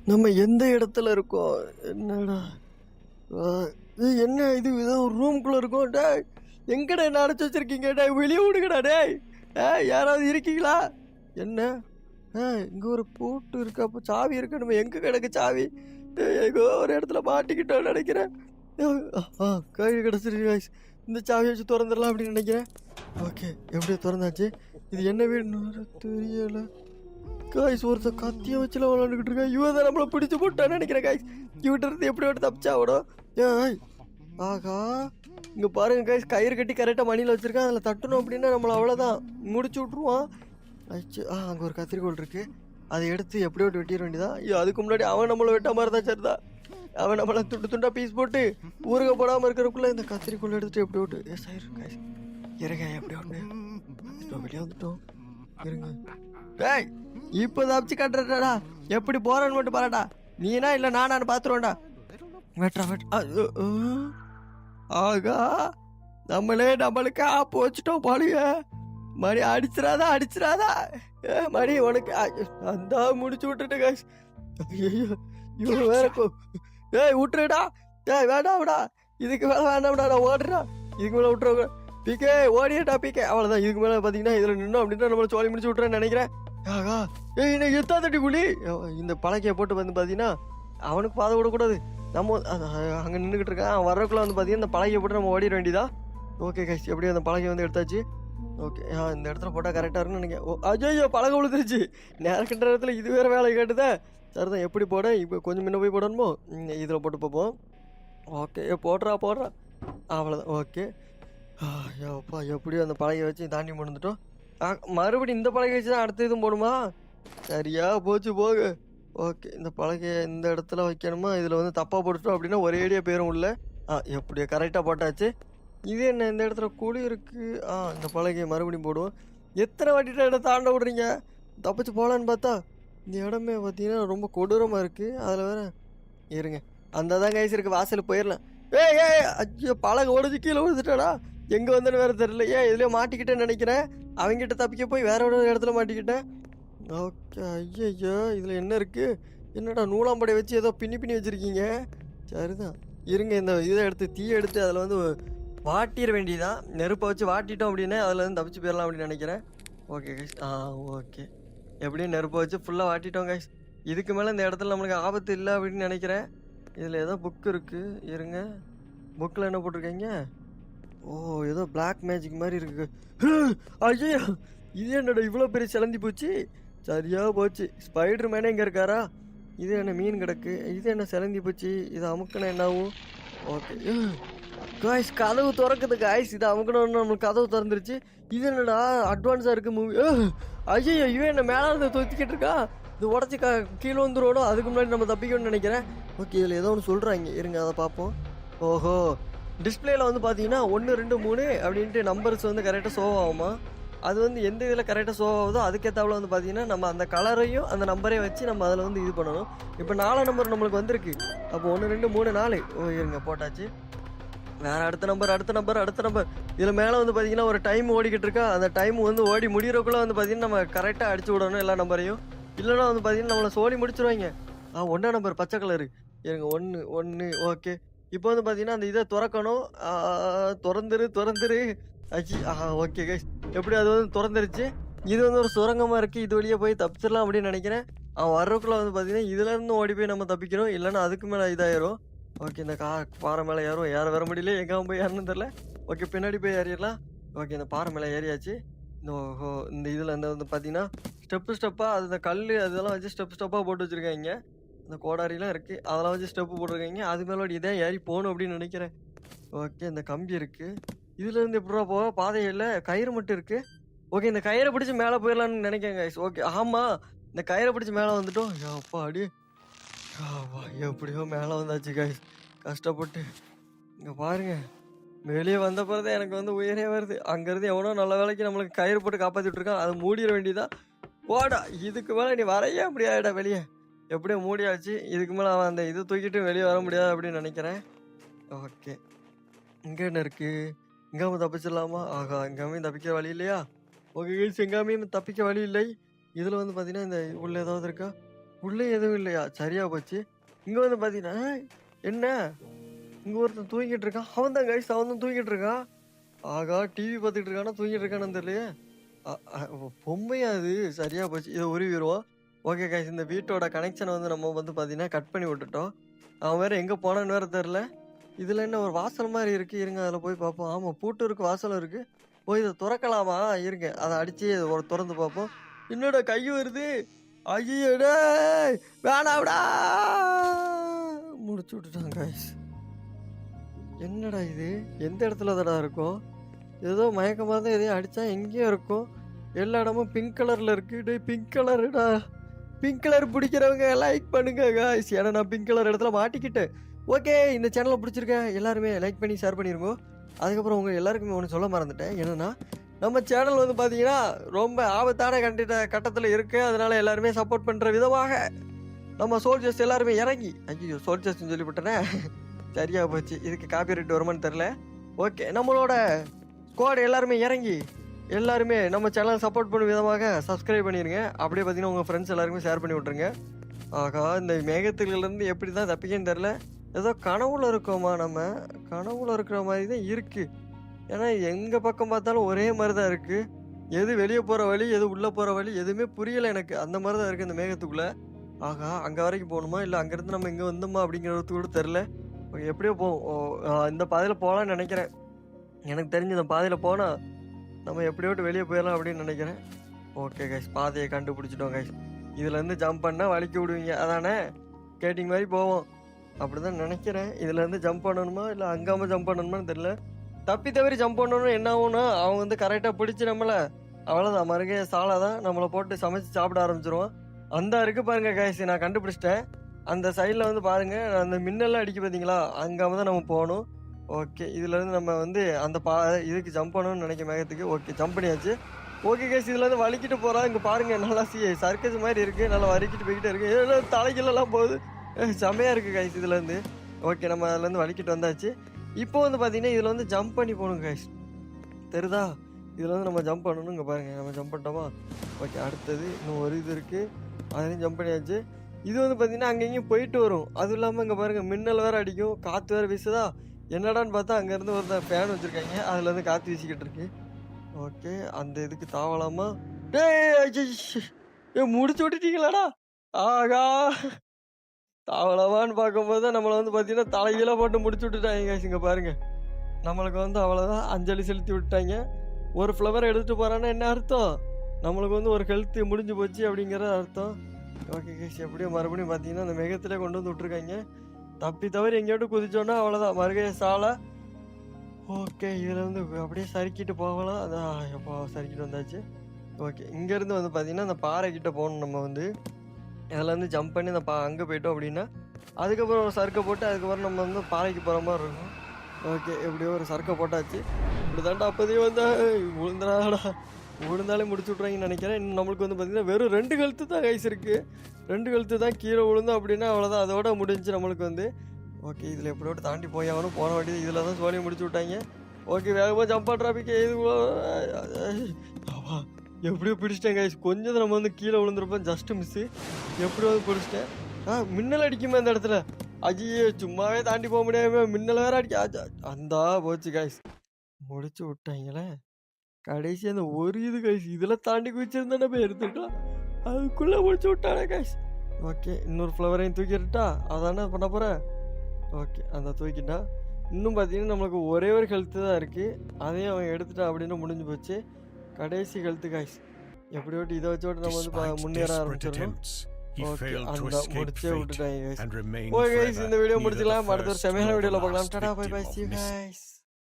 நம்ம எந்த இடத்துல இருக்கோம்? என்னடா என்ன இது? ஏதோ ஒரு ரூம்குள்ளே இருக்கோம். டேய், எங்கடா என்ன அடைச்சி வச்சிருக்கீங்க? டேய், வெளியே விடுங்கடா. டேய், யாராவது இருக்கீங்களா? என்ன? இங்கே ஒரு பூட்டு இருக்கு. அப்போ சாவி இருக்கு. நம்ம எங்கே கிடக்கு சாவி? எங்கோ ஒரு இடத்துல மாட்டிக்கிட்டோன்னு நினைக்கிறேன். கை கிடச்சிருக்கு காய்ஸ். இந்த சாவியை வச்சு திறந்துடலாம் அப்படின்னு நினைக்கிறேன். ஓகே, எப்படியோ திறந்தாச்சு. இது என்ன வீடுன்னு தெரியலை காய்ஸ். ஒருத்தர் கத்தியை வச்சுலாம் விளாண்டுக்கிட்டு இருக்கா. இவன் தான் நம்மளை பிடிச்சி போட்டான்னு நினைக்கிறேன் காய்ஸ். இவட்ட இருந்து எப்படி விட்டு தப்பிச்சா விடும்? ஏய், ஆகா, இங்கே பாருங்க காய்ஸ், கயிறு கட்டி கரெக்டாக மணியில் வச்சுருக்கேன். அதில் தட்டணும் அப்படின்னா நம்மளை அவ்வளோதான் முடிச்சு விட்ருவான். ஆச்சு. அங்கே ஒரு கத்திரிக்கோள் இருக்குது. அதை எடுத்து எப்படியோ வெட்டிட வேண்டியதான். ஐயோ, அதுக்கு முன்னாடி அவன் நம்மளை வெட்ட மாதிரி தான் சரிதான். அவன் நம்மளை துண்டு துண்டாக பீஸ் போட்டு ஊருக போடாமல் இருக்கிறதுக்குள்ளே இந்த கத்திரிக்கோள் எடுத்துட்டு எப்படி விட்டு ஆயிரும் காய்ஸ். இருங்க, எப்படி ஒன்று வெளியே வந்துட்டோம். இருங்க. டேய், இப்போ தப்பிச்சு கட்டுறடா. எப்படி போறான்னு மட்டும் பாருடா. நீனா இல்லை நானான்னு பார்த்துருவோம்டா. வெட்டுறா வெட்ட. ஆகா, நம்மளுக்கு ஆப்பு வச்சுட்டோம் பாருங்க. மணி அடிச்சிடாதா. மணி உனக்கு அந்த முடிச்சு விட்டுட்டு காய்ஸ். ஐயோ, இவன் வேற விட்டுருடா. வேண்டாம்டா, இதுக்கு மேலே வேண்டாம்டா. நான் ஓடுறா. இதுக்கு மேலே விட்டுருவாங்க. பிகே ஓடிட்டா பிகே. அவ்வளோதான். இதுக்கு மேலே பார்த்தீங்கன்னா இதில் நின்னோம் அப்படின்னா நம்மளை சோழி முடிச்சு விட்றேன்னு நினைக்கிறேன். ஆகா, இன்னைக்கு எத்தா தட்டி குழி. இந்த பழக்கையை போட்டு வந்து பார்த்தீங்கன்னா அவனுக்கு பாதை விடக்கூடாது. நம்ம அங்கே நின்றுக்கிட்டு இருக்கான். அவன் வர்றதுக்குள்ள வந்து பார்த்தீங்கன்னா இந்த பழகையை போட்டு நம்ம ஓடிட வேண்டியதா. ஓகே கைஸ், எப்படியும் அந்த பழகையை வந்து எடுத்தாச்சு. ஓகே, இந்த இடத்துல போட்டால் கரெக்டாக இருக்குன்னு நினைக்கிறேன். ஐயோ, பழகம் விழுந்துருச்சு. நேரக்கின்ற இடத்துல இது வேறு வேலை கேட்டுதா. சரிதான், எப்படி போட? இப்போ கொஞ்சம் முன்ன போய் போடணுமோ? இதில் போட்டு பார்ப்போம். ஓகே, போடுறா. அவ்வளோதான். ஓகே, ஐயோப்பா, எப்படியும் அந்த பழகையை வச்சு தாண்டி முடிந்துட்டோம். மறுபடியும் இந்த பலகை வச்சு தான் அடுத்த இதுவும் போடுமா? சரியா போச்சு, போகு. ஓகே, இந்த பலகையை இந்த இடத்துல வைக்கணுமா? இதில் வந்து தப்பாக போட்டுட்டோம் அப்படின்னா ஒரே ஏடியா பேரும் உள்ள. எப்படியோ கரெக்டாக போட்டாச்சு. இது என்ன, இந்த இடத்துல குழி இருக்குது. இந்த பலகையை மறுபடியும் போடுவோம். எத்தனை வாட்டிட்டு இடம் தாண்ட விடுறீங்க? தப்பிச்சு போகலான்னு பார்த்தா இந்த இடமே பார்த்தீங்கன்னா ரொம்ப கொடூரமாக இருக்குது. அதில் வேற இருங்க, அந்த தான் கைஸ் இருக்குது. வாசல் போயிடலாம். ஐயோ, பலகை உடஞ்சி கீழே விழுந்துட்டாடா. எங்கே வந்தேன்னு வேறு தெரியல. இதுலேயே மாட்டிக்கிட்டேன்னு நினைக்கிறேன். அவங்ககிட்ட தப்பிக்க போய் வேற ஒரு இடத்துல மாட்டிக்கிட்டேன். ஓகே, ஐயோ, இதில் என்ன இருக்குது? என்னடா நூலாம்படை வச்சு ஏதோ பின்னி வச்சுருக்கீங்க. சரிதான், இருங்க, இந்த இதை எடுத்து தீயை எடுத்து அதில் வந்து வாட்டிட வேண்டியதான். நெருப்பை வச்சு வாட்டிட்டோம் அப்படின்னா அதில் வந்து தப்பிச்சு போயிடலாம் அப்படின்னு நினைக்கிறேன். Okay guys. ஓகே, எப்படியும் நெருப்பை வச்சு ஃபுல்லாக வாட்டிட்டோம் கைஸ். இதுக்கு மேலே இந்த இடத்துல நம்மளுக்கு ஆபத்து இல்லை அப்படின்னு நினைக்கிறேன். இதில் ஏதோ புக்கு இருக்குது. இருங்க, புக்கில் என்ன போட்டிருக்கீங்க? ஏதோ பிளாக் மேஜிக் மாதிரி இருக்கு. ஐயோ, இது என்னடா இவ்வளோ பெரிய சிலந்தி போச்சு. சரியா போச்சு. ஸ்பைடர் மேனே இங்கே இருக்காரா? இது என்ன மீன் கிடக்கு? இது என்ன சிலந்தி போச்சு? இது அமுக்கணும் என்னாவும்? ஓகே காய்ஸ், கதவு திறக்குது காய்ஸ். இது அமுக்கணும்னு நம்மளுக்கு கதவு திறந்துருச்சு. இது என்னடா அட்வான்ஸாக இருக்குது மூவி. ஐயோ, இவன் என்ன மேலே இருந்து தொத்திக்கிட்டு இருக்கா. இது உடச்சி கீழே வந்துடும். அதுக்கு முன்னாடி நம்ம தப்பிக்கணும்னு நினைக்கிறேன். ஓகே, இதில் ஏதோ ஒன்று சொல்கிறாங்க. இருங்க, அதை பார்ப்போம். ஓஹோ, டிஸ்பிளேல வந்து பார்த்தீங்கன்னா 1 2 3 அப்படின்ட்டு நம்பர்ஸ் வந்து கரெக்டாக ஷோ ஆகுமா? அது வந்து எந்த இதில் கரெக்டாக ஷோ ஆகுதோ அதுக்கேற்றாவில் வந்து பார்த்தீங்கன்னா நம்ம அந்த கலரையும் அந்த நம்பரையும் வச்சு நம்ம அதில் வந்து இது பண்ணணும். இப்போ 4 நம்பர் நம்மளுக்கு வந்திருக்கு. அப்போ 1 2 3 4. இருங்க, போட்டாச்சு. வேறு அடுத்த நம்பர். இதில் மேலே வந்து பார்த்தீங்கன்னா ஒரு டைம் ஓடிக்கிட்டு இருக்கா. அந்த டைம் வந்து ஓடி முடிகிறக்குள்ளே வந்து பார்த்தீங்கன்னா நம்ம கரெக்டாக அடிச்சு விடணும் எல்லா நம்பரையும். இல்லைன்னா வந்து பார்த்தீங்கன்னா நம்மளை சோடி முடிச்சிருவாங்க. 1ஆம் நம்பர் பச்சை கலரு. இருங்க, 1. ஓகே, இப்போ வந்து பார்த்தீங்கன்னா அந்த இதை திறக்கணும். திறந்துரு. ஆச்சு. ஓகே கைஸ், எப்படி அது வந்து திறந்துருச்சு. இது வந்து ஒரு சுரங்கமாக இருக்குது. இது வழியாக போய் தப்பிச்சிடலாம் அப்படின்னு நினைக்கிறேன். வர்றதுக்குள்ளே வந்து பார்த்தீங்கன்னா இதுலேருந்து ஓடி போய் நம்ம தப்பிக்கிறோம். இல்லைன்னா அதுக்கு மேலே இதாயிரும். ஓகே, இந்த பாறை மேலே ஏற வர முடியல. எங்கே போய் ஏறணும்னு தெரில. ஓகே, பின்னாடி போய் ஏறிடலாம். ஓகே, இந்த பாறை மேலே ஏறியாச்சு. இந்த இதில் இந்த வந்து பார்த்தீங்கன்னா ஸ்டெப்பாக அது இந்த கல் அதெல்லாம் வச்சு ஸ்டெப்பாக போட்டு வச்சுருக்காங்க. இந்த கோடாரிலாம் இருக்குது, அதெல்லாம் வச்சு ஸ்டெப்பு போட்டிருக்கீங்க. அது மேலோட இதே ஏறி போகணும் அப்படின்னு நினைக்கிறேன். ஓகே, இந்த கம்பி இருக்குது. இதுலேருந்து எப்படா போக? பாதை இல்லை, கயிறு மட்டும் இருக்குது. ஓகே, இந்த கயிறை பிடிச்சி மேலே போயிடலான்னு நினைக்கிறேன் கைஸ். ஓகே, ஆமாம், இந்த கயிறை பிடிச்சி மேலே வந்துட்டோம். அப்பா அடி, எப்படியோ மேலே வந்தாச்சு கைஸ், கஷ்டப்பட்டு. இங்கே பாருங்க, வெளியே வந்த பிறகு எனக்கு வந்து உயிரே வருது. அங்கேருந்து எவனோ நல்ல வேலைக்கு நம்மளுக்கு கயிறு போட்டு காப்பாற்றிட்டு இருக்கான். அதை மூடிட வேண்டியதான். போடா, இதுக்கு மேலே நீ வரையே முடியாடா வெளியே. எப்படியோ மூடியாச்சு. இதுக்கு மேலே அவன் அந்த இது தூக்கிட்டு வெளியே வர முடியாது அப்படின்னு நினைக்கிறேன். ஓகே, இங்கே என்ன இருக்குது? எங்காம தப்பிச்சிடலாமா? எங்காமையும் தப்பிக்க வழி இல்லையா? ஓகே கைஸ், எங்காமையும் தப்பிக்க வழி இல்லை. இதில் வந்து பார்த்தீங்கன்னா இந்த உள்ள ஏதாவது இருக்கா? உள்ளே எதுவும் இல்லையா? சரியா போச்சு. இங்கே வந்து பார்த்தீங்கன்னா என்ன இங்கே ஒருத்தன் தூங்கிட்டு இருக்கான். அவன் தான் கைஸ், அவன் தான் தூங்கிட்டு இருக்கான். ஆகா, டிவி பார்த்துட்டு இருக்கானா தூங்கிட்டு இருக்கானு தெரியலையே. பொம்மையா அது? சரியா போச்சு, இதை உருவிடுவோம். ஓகே கைஸ், இந்த வீட்டோட கனெக்ஷனை வந்து நம்ம வந்து பார்த்தீங்கன்னா கட் பண்ணி விட்டுட்டோம். அவன் வேற எங்கே போனான்னு வேற தெரில. இதில் என்ன ஒரு வாசல் மாதிரி இருக்குது, இருங்க அதில் போய் பார்ப்போம். ஆமாம், பூட்டு இருக்குது, வாசலும் இருக்குது. ஓ, இதை திறக்கலாமா? இருங்க, அதை அடித்து ஒரு திறந்து பார்ப்போம். என்னோட கை வருது. ஐயோடா, வேணாவிடா. முடிச்சு விட்டுட்டான் கைஸ். என்னடா இது? எந்த இடத்துல தடா இருக்கும்? ஏதோ மயக்கமாக தான் எதையும் அடித்தா எங்கேயும் இருக்கும். எல்லா இடமும் பிங்க் கலரில் இருக்குது. பிங்க் கலருடா. பிங்க் கலர் பிடிக்கிறவங்க லைக் பண்ணுங்க காய்ஸ். ஏன்னா நான் பிங்க் கலர் இடத்துல மாட்டிக்கிட்டேன். ஓகே, இந்த சேனலை பிடிச்சிருக்கேன் எல்லாருமே லைக் பண்ணி ஷேர் பண்ணிடுங்க. அதுக்கப்புறம் உங்கள் எல்லாருக்குமே ஒன்று சொல்ல மறந்துட்டேன். என்னென்னா நம்ம சேனல் வந்து பார்த்தீங்கன்னா ரொம்ப ஆபத்தான கட்டத்தில் இருக்குது. அதனால் எல்லாருமே சப்போர்ட் பண்ணுற விதமாக நம்ம சோல்ஜர்ஸ் எல்லாருமே இறங்கி, ஐயோ சோல்ஜர்ஸ்ன்னு சொல்லிவிட்டேனே, சரியாக போச்சு. இதுக்கு காப்பிரைட் வருமானு தெரில. ஓகே, நம்மளோட ஸ்குவாட் எல்லாருமே இறங்கி எல்லாருமே நம்ம சேனல் சப்போர்ட் பண்ணும் விதமாக சப்ஸ்கிரைப் பண்ணிடுங்க. அப்படியே பார்த்தீங்கன்னா உங்கள் ஃப்ரெண்ட்ஸ் எல்லாருமே ஷேர் பண்ணி விட்ருங்க. ஆகா, இந்த மேகத்துலேருந்து எப்படி தான் தப்பிக்கன்னு தெரில. ஏதோ கனவுல இருக்கோமா? நம்ம கனவுல இருக்கிற மாதிரி தான் இருக்குது. ஏன்னா எங்கள் பக்கம் பார்த்தாலும் ஒரே மாதிரி தான் இருக்குது. எது வெளியே போகிற வழி, எது உள்ளே போகிற வழி எதுவுமே புரியலை எனக்கு. அந்த மாதிரி தான் இருக்குது இந்த மேகத்துக்குள்ளே. ஆகா, அங்கே வரைக்கும் போகணுமா இல்லை அங்கேருந்து நம்ம இங்கே வந்தோமா அப்படிங்கிறது கூட தெரில. எப்படியோ இந்த பாதையில் போகலான்னு நினைக்கிறேன். எனக்கு தெரிஞ்சு இந்த பாதையில் போனால் நம்ம எப்படியோட்டு வெளியே போயிடலாம் அப்படின்னு நினைக்கிறேன். ஓகே கைஸ், பாதையை கண்டுபிடிச்சிட்டோம் கைஸ். இதுலேருந்து ஜம்ப் பண்ணால் வலிக்க விடுவீங்க அதானே? ஸ்கேட்டிங் மாதிரி போவோம் அப்படி தான் நினைக்கிறேன். இதுலேருந்து ஜம்ப் பண்ணணுமா இல்லை அங்காமல் ஜம்ப் பண்ணணுமான்னு தெரியல. தப்பி தவறி ஜம்ப் பண்ணணும் என்ன ஆகும்னா, அவங்க வந்து கரெக்டாக பிடிச்சி நம்மளை அவ்வளோதான், மறுகே சாலை தான் நம்மளை போட்டு சமைச்சு சாப்பிட ஆரம்பிச்சிருவோம். அந்த இருக்குது பாருங்கள் கைஸ், நான் கண்டுபிடிச்சிட்டேன். அந்த சைடில் வந்து பாருங்கள், அந்த மின்னெல்லாம் அடிக்க பார்த்தீங்களா, அங்காமல் தான் நம்ம போகணும். ஓகே, இதுலேருந்து நம்ம வந்து அந்த இதுக்கு ஜம்ப் பண்ணணும்னு நினைக்க மேகத்துக்கு. ஓகே, ஜம்ப் பண்ணியாச்சு. ஓகே கேஸ், இதுலேருந்து வலிக்கிட்டு போகிறோம். இங்கே பாருங்கள், நல்லா சர்க்கஸ் மாதிரி இருக்குது. நல்லா வலிக்கிட்டு போய்கிட்டே இருக்குது. ஏதோ தலைகளெல்லாம் போகுது, செம்மையாக இருக்குது கைஸ் இதுலேருந்து. ஓகே, நம்ம அதுலேருந்து வலிக்கிட்டு வந்தாச்சு. இப்போ வந்து பார்த்தீங்கன்னா இதில் வந்து ஜம்ப் பண்ணி போகணும் கைஸ், தெரியுதா? இதில் வந்து நம்ம ஜம்ப் பண்ணணும். இங்கே பாருங்கள், நம்ம ஜம்ப் பண்ணிட்டோமா? ஓகே, அடுத்தது இன்னும் ஒரு இது இருக்குது, அதுலேயும் ஜம்ப் பண்ணியாச்சு. இது வந்து பார்த்தீங்கன்னா அங்கேயும் போயிட்டு வரும். அதுவும் இல்லாமல் இங்கே பாருங்கள், மின்னல் வேறு அடிக்கும், காற்று வேறு வீசுதா. என்னடான்னு பார்த்தா அங்கேருந்து ஒரு ஃபேன் வச்சுருக்காங்க, அதுலேருந்து காற்று வீசிக்கிட்டு இருக்கு. ஓகே, அந்த இதுக்கு தாவலாமா? முடிச்சு விட்டுட்டீங்களாடா? ஆகா, தாவலாமான்னு பார்க்கும்போது தான் நம்மளை வந்து பார்த்தீங்கன்னா தலைகீழ போட்டு முடிச்சு விட்டுட்டாங்க. இங்கே பாருங்கள், நம்மளுக்கு வந்து அவ்வளோதான், அஞ்சலி செலுத்தி விட்டாங்க. ஒரு ஃப்ளவர் எடுத்துகிட்டு போகிறான்னா என்ன அர்த்தம்? நம்மளுக்கு வந்து ஒரு ஹெல்த்து முடிஞ்சு போச்சு அப்படிங்கிற அர்த்தம். ஓகே கேஸ், எப்படியோ மறுபடியும் பார்த்தீங்கன்னா அந்த மேகத்திலே கொண்டு வந்து விட்ருக்காங்க. தப்பி தவறி எங்கேயோட்டு குதிச்சோன்னா அவ்வளோதான், மறுகைய சாலை. ஓகே, இதில் வந்து அப்படியே சறுக்கிட்டு போகலாம். அதான் எப்போ சறுக்கிட்டு வந்தாச்சு. ஓகே, இங்கேருந்து வந்து பார்த்தீங்கன்னா அந்த பாறைக்கிட்ட போகணும். நம்ம வந்து இதில் வந்து ஜம்ப் பண்ணி அந்த அங்கே போயிட்டோம் அப்படின்னா அதுக்கப்புறம் ஒரு சறுக்கை போட்டு அதுக்கப்புறம் நம்ம வந்து பாறைக்கு போகிற மாதிரி இருக்கும். ஓகே, எப்படியோ ஒரு சறுக்கை போட்டாச்சு. இப்படி தாண்டா அப்போதே வந்து விழுந்தாலே முடிச்சு விட்றாங்கன்னு நினைக்கிறேன். இன்னும் நம்மளுக்கு வந்து பார்த்திங்கன்னா வெறும் 2 கழுத்து தான் கைஸ் இருக்குது. 2 கழுத்து தான். கீழே விழுந்தோம் அப்படின்னா அவ்வளோதான், அதோட முடிஞ்சு நம்மளுக்கு வந்து. ஓகே, இதில் எப்படியோட்டு தாண்டி போய் ஆகணும். போன வாட்டி இதில் தான் சோழியை முடிச்சு விட்டாங்க. ஓகே, வேகமாக ஜம்ப் பண்ணுறாப்பிக்க இது எப்படியோ பிடிச்சிட்டேன் கைஸ். கொஞ்சம் நம்ம வந்து கீழே விழுந்துருப்போம், ஜஸ்ட்டு மிஸ்ஸு. எப்படியோ வந்து பிடிச்சிட்டேன். மின்னல் அடிக்குமே அந்த இடத்துல. ஐயோ, சும்மாவே தாண்டி போக முடியாம மின்னல் வேறு அடிக்க. அந்த போச்சு கைஸ், முடிச்சு விட்டாங்களே. கடைசி அந்த ஒரு இது கைஸ், இதில் தாண்டி குதிச்சிருந்தானே போய் எடுத்துட்டோம், அதுக்குள்ளே முடிச்சு விட்டானே கைஸ். ஓகே, இன்னொரு ஃப்ளவரையும் தூக்கிட்டா, அதானே பண்ண போகிறேன். ஓகே, அந்த தூக்கிட்டா. இன்னும் பார்த்தீங்கன்னா நம்மளுக்கு ஒரே ஒரு ஹெல்த்து தான் இருக்குது, அதையும் அவன் எடுத்துட்டான் அப்படின்னு முடிஞ்சு போச்சு. கடைசி ஹெல்த்து கைஸ். எப்படியோட்டு இதை வச்சோட்டு நம்ம வந்து முன்னேற ஆரம்பிச்சிடணும். ஓகே, அந்த முடிச்சே விட்டுட்டாங்க கைஸ். ஓகே கைஸ், இந்த வீடியோ முடிச்சுக்கலாம். அடுத்த ஒரு செமையான வீடியோவில் பார்க்கலாம். டாடா, bye bye, see you guys.